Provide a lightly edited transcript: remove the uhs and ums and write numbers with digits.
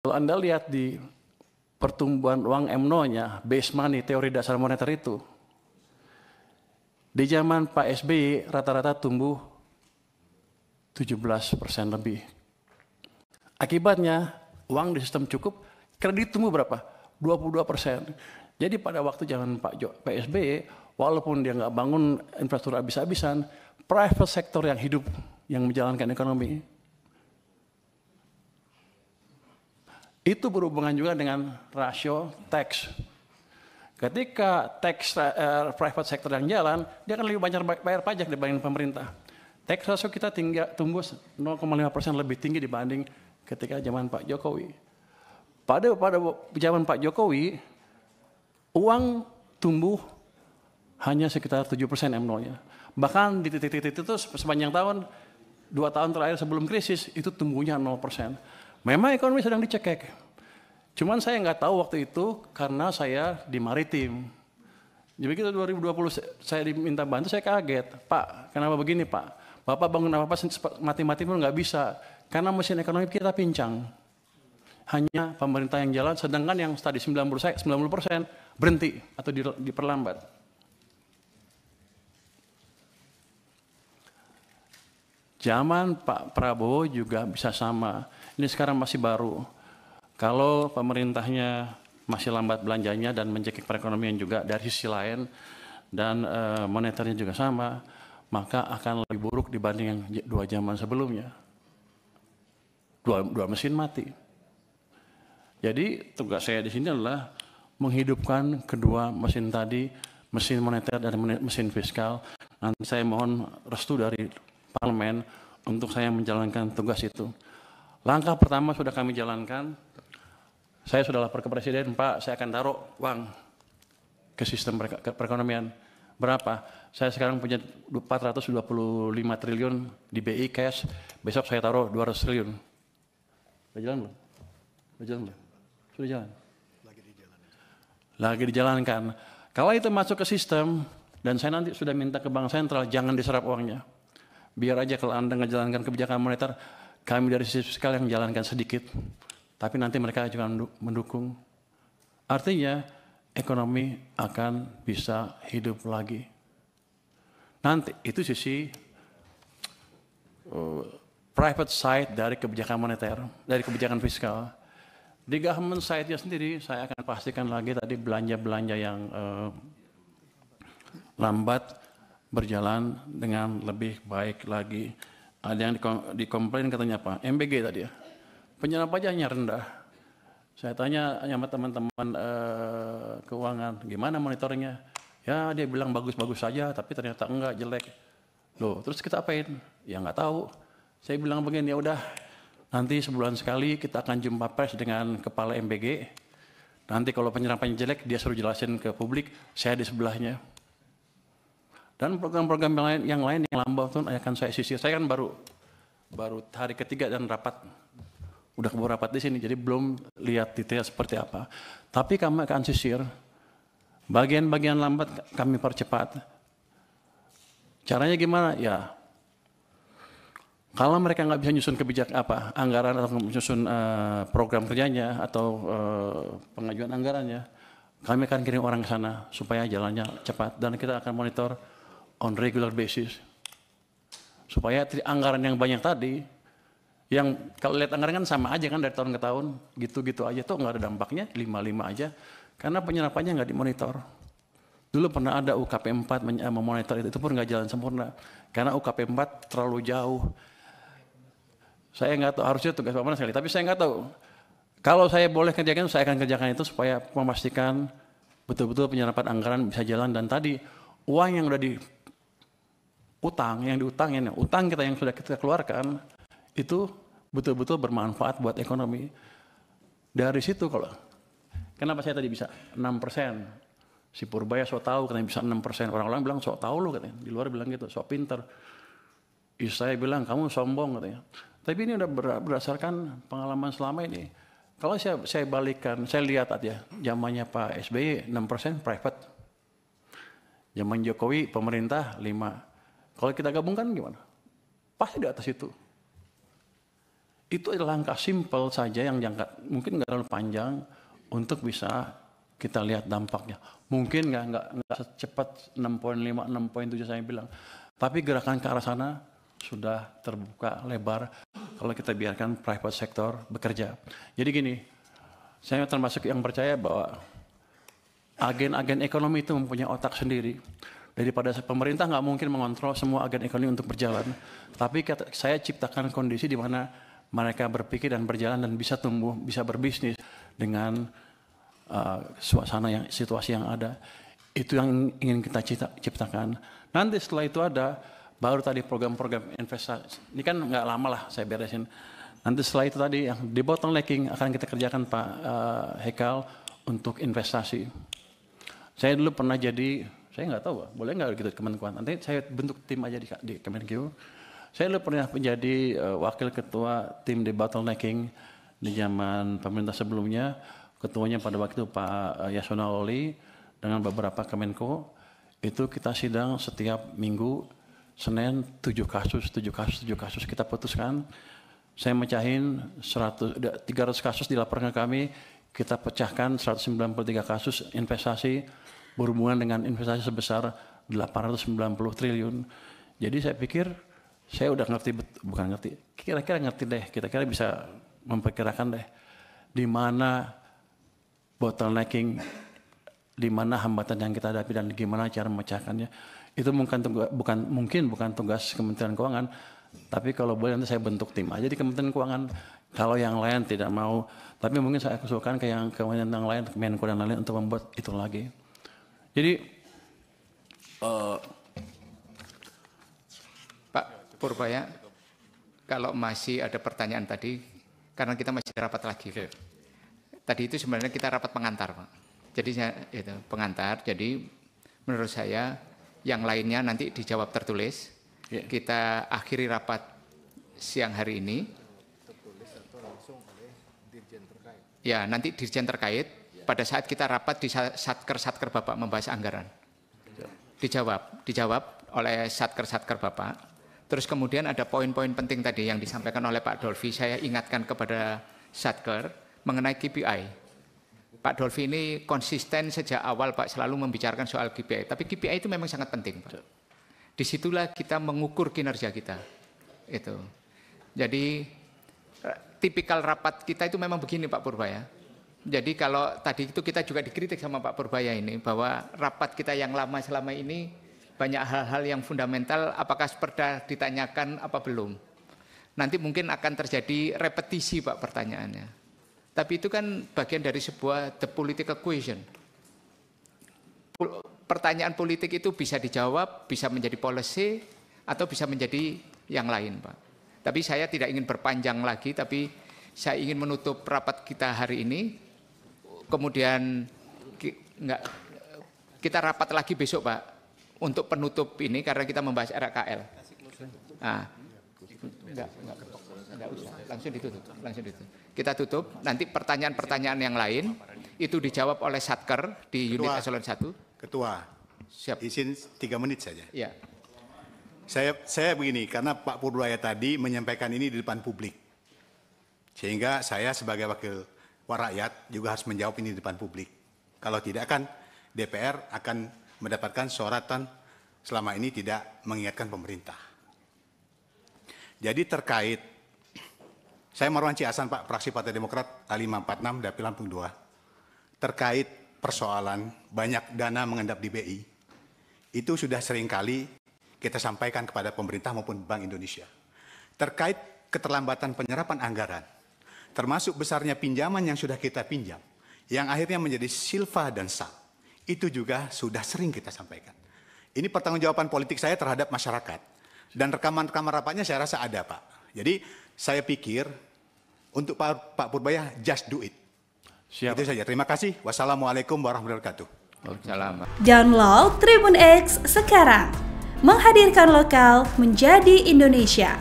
Kalau Anda lihat di pertumbuhan uang M0-nya, base money, teori dasar moneter itu, di zaman Pak SBY rata-rata tumbuh 17% lebih. Akibatnya, uang di sistem cukup, kredit tumbuh berapa? 22%. Jadi pada waktu zaman Pak SBY, walaupun dia nggak bangun infrastruktur habis-habisan, private sector yang hidup, yang menjalankan ekonomi. Itu berhubungan juga dengan rasio tax. Ketika tax private sector yang jalan, dia akan lebih banyak bayar pajak dibanding pemerintah. Tax ratio kita tumbuh 0,5% lebih tinggi dibanding ketika zaman Pak Jokowi. Pada zaman Pak Jokowi, uang tumbuh hanya sekitar 7% M0-nya. Bahkan di titik-titik itu sepanjang tahun, 2 tahun terakhir sebelum krisis, itu tumbuhnya 0%. Memang ekonomi sedang dicekek. Cuman saya nggak tahu waktu itu karena saya di maritim. Jadi begitu 2020 saya diminta bantu, saya kaget. Pak, kenapa begini Pak? Bapak bangun apa-apa mati-mati pun nggak bisa. Karena mesin ekonomi kita pincang. Hanya pemerintah yang jalan, sedangkan yang tadi 90% berhenti atau diperlambat. Zaman Pak Prabowo juga bisa sama. Ini sekarang masih baru. Kalau pemerintahnya masih lambat belanjanya dan mencekik perekonomian juga dari sisi lain dan moneternya juga sama, maka akan lebih buruk dibanding yang 2 zaman sebelumnya. Dua mesin mati. Jadi tugas saya di sini adalah menghidupkan kedua mesin tadi, mesin moneter dan mesin fiskal. Nanti saya mohon restu dari Parlemen untuk saya menjalankan tugas itu. Langkah pertama sudah kami jalankan. Saya sudah lapor ke Presiden, Pak, saya akan taruh uang ke sistem perekonomian. Berapa? Saya sekarang punya 425 triliun di BI cash, besok saya taruh 200 triliun. Sudah jalan belum? Sudah jalan belum? Sudah jalan? Lagi dijalankan. Kalau itu masuk ke sistem, dan saya nanti sudah minta ke Bank Sentral, jangan diserap uangnya. Biar aja kalau Anda menjalankan kebijakan moneter, kami dari sisi fiskal yang menjalankan sedikit. Tapi nanti mereka juga mendukung. Artinya, ekonomi akan bisa hidup lagi. Nanti, itu sisi private side dari kebijakan moneter, dari kebijakan fiskal. Di government side-nya sendiri, saya akan pastikan lagi tadi belanja-belanja yang lambat berjalan dengan lebih baik lagi. Ada yang dikomplain katanya apa? MBG tadi ya. Penyerapan pajaknya rendah. Saya tanya sama teman-teman keuangan, gimana monitoringnya? Ya dia bilang bagus-bagus saja, tapi ternyata enggak, jelek. Loh, terus kita apain? Ya nggak tahu. Saya bilang begini, ya udah, nanti sebulan sekali kita akan jumpa pers dengan kepala MBG. Nanti kalau penyerapannya jelek, dia suruh jelasin ke publik, saya di sebelahnya. Dan program-program yang lain yang lambat itu akan saya sisir. Saya kan baru hari ketiga dan rapat. Udah keburu rapat di sini, jadi belum lihat detail seperti apa. Tapi kami akan sisir. Bagian-bagian lambat kami percepat. Caranya gimana? Ya, kalau mereka nggak bisa nyusun kebijakan anggaran atau menyusun program kerjanya atau pengajuan anggarannya, kami akan kirim orang ke sana supaya jalannya cepat dan kita akan monitor on regular basis supaya anggaran yang banyak tadi, yang kalau lihat anggaran kan sama aja kan dari tahun ke tahun, gitu-gitu aja tuh nggak ada dampaknya, 5-5 aja, karena penyerapannya nggak dimonitor. Dulu pernah ada UKP 4 memonitor itu pun nggak jalan sempurna, karena UKP 4 terlalu jauh. Saya nggak tahu, harusnya tugas Pak Manas sekali, tapi saya nggak tahu. Kalau saya boleh kerjakan, saya akan kerjakan itu supaya memastikan betul-betul penyerapan anggaran bisa jalan. Dan tadi uang yang udah utang kita yang sudah kita keluarkan itu betul-betul bermanfaat buat ekonomi. Dari situ kenapa saya tadi bisa 6%? Si Purbaya sok tahu katanya bisa 6%. Orang-orang bilang sok tahu lo katanya. Di luar bilang gitu, sok pinter. Saya bilang kamu sombong katanya. Tapi ini udah berdasarkan pengalaman selama ini. Kalau saya balikkan, saya lihat aja zamannya Pak SBY 6% private. Zaman Jokowi pemerintah 5%. Kalau kita gabungkan gimana? Pasti di atas itu. Itu adalah langkah simpel saja yang jangka mungkin nggak terlalu panjang untuk bisa kita lihat dampaknya. Mungkin nggak secepat 6.5, 6.7 saya bilang. Tapi gerakan ke arah sana sudah terbuka lebar kalau kita biarkan private sector bekerja. Jadi gini, saya termasuk yang percaya bahwa agen-agen ekonomi itu mempunyai otak sendiri. Daripada pemerintah nggak mungkin mengontrol semua agen ekonomi untuk berjalan. Tapi saya ciptakan kondisi di mana mereka berpikir dan berjalan dan bisa tumbuh, bisa berbisnis dengan situasi yang ada. Itu yang ingin kita ciptakan. Nanti setelah itu ada, baru tadi program-program investasi. Ini kan nggak lama lah saya beresin. Nanti setelah itu tadi yang debottlenecking akan kita kerjakan Pak Hekal untuk investasi. Saya dulu pernah jadi, saya nggak tahu, boleh nggak gitu Kemenkuan. Nanti saya bentuk tim aja di Kemenku. Saya dulu pernah menjadi wakil ketua tim debottlenecking di zaman pemerintah sebelumnya. Ketuanya pada waktu itu Pak Yasona Lawli dengan beberapa Kemenko. Itu kita sidang setiap minggu, Senin 7 kasus kita putuskan. Saya mecahin 300 kasus dilaporkan ke kami, kita pecahkan 193 kasus investasi berhubungan dengan investasi sebesar 890 triliun. Jadi saya pikir, saya udah ngerti, bukan ngerti, kira-kira ngerti deh, kira-kira bisa memperkirakan deh, di mana bottlenecking, di mana hambatan yang kita hadapi dan gimana cara memecahkannya. Itu bukan tugas Kementerian Keuangan, tapi kalau boleh nanti saya bentuk tim aja di Kementerian Keuangan. Kalau yang lain tidak mau, tapi mungkin saya usulkan ke kementerian yang lain, Kemenko dan lain untuk membuat itu lagi. Jadi Pak Purbaya, kalau masih ada pertanyaan tadi, karena kita masih rapat lagi. Okay. Tadi itu sebenarnya kita rapat pengantar, Pak. Jadi itu pengantar. Jadi menurut saya yang lainnya nanti dijawab tertulis. Yeah. Kita akhiri rapat siang hari ini. Tertulis atau langsung oleh dirjen terkait. Ya, nanti dirjen terkait pada saat kita rapat di satker Bapak membahas anggaran. Dijawab oleh satker Bapak. Terus kemudian ada poin-poin penting tadi yang disampaikan oleh Pak Dolvi. Saya ingatkan kepada satker mengenai KPI. Pak Dolvi ini konsisten sejak awal Pak selalu membicarakan soal KPI. Tapi KPI itu memang sangat penting Pak. Disitulah kita mengukur kinerja kita. Itu. Jadi tipikal rapat kita itu memang begini Pak Purbaya. Jadi kalau tadi itu kita juga dikritik sama Pak Purbaya ini bahwa rapat kita yang lama selama ini banyak hal-hal yang fundamental apakah pernah ditanyakan apa belum. Nanti mungkin akan terjadi repetisi Pak pertanyaannya. Tapi itu kan bagian dari sebuah the political question. Pertanyaan politik itu bisa dijawab, bisa menjadi policy, atau bisa menjadi yang lain, Pak. Tapi saya tidak ingin berpanjang lagi, tapi saya ingin menutup rapat kita hari ini. Kemudian kita rapat lagi besok, Pak, untuk penutup ini karena kita membahas RKL. Nah, enggak usah, langsung ditutup. Kita tutup, nanti pertanyaan-pertanyaan yang lain itu dijawab oleh Satker di unit eselon 1. Ketua, siap. Izin 3 menit saja. Ya. Saya begini, karena Pak Purbaya tadi menyampaikan ini di depan publik. Sehingga saya sebagai wakil rakyat juga harus menjawab ini di depan publik. Kalau tidak kan DPR akan mendapatkan sorotan selama ini tidak mengingatkan pemerintah. Jadi terkait, saya Marwan Ciasan Pak, fraksi Partai Demokrat A546 Dapil Lampung 2. Terkait persoalan banyak dana mengendap di BI, itu sudah seringkali kita sampaikan kepada pemerintah maupun Bank Indonesia. Terkait keterlambatan penyerapan anggaran, termasuk besarnya pinjaman yang sudah kita pinjam, yang akhirnya menjadi silva dan sal, itu juga sudah sering kita sampaikan. Ini pertanggungjawaban politik saya terhadap masyarakat. Dan rekaman-rekaman rapatnya saya rasa ada, Pak. Jadi saya pikir untuk Pak Purbaya, just do it. Siap. Itu saja. Terima kasih. Wassalamualaikum warahmatullahi wabarakatuh. Waalaikumsalam. Download Tribun X sekarang. Menghadirkan lokal menjadi Indonesia.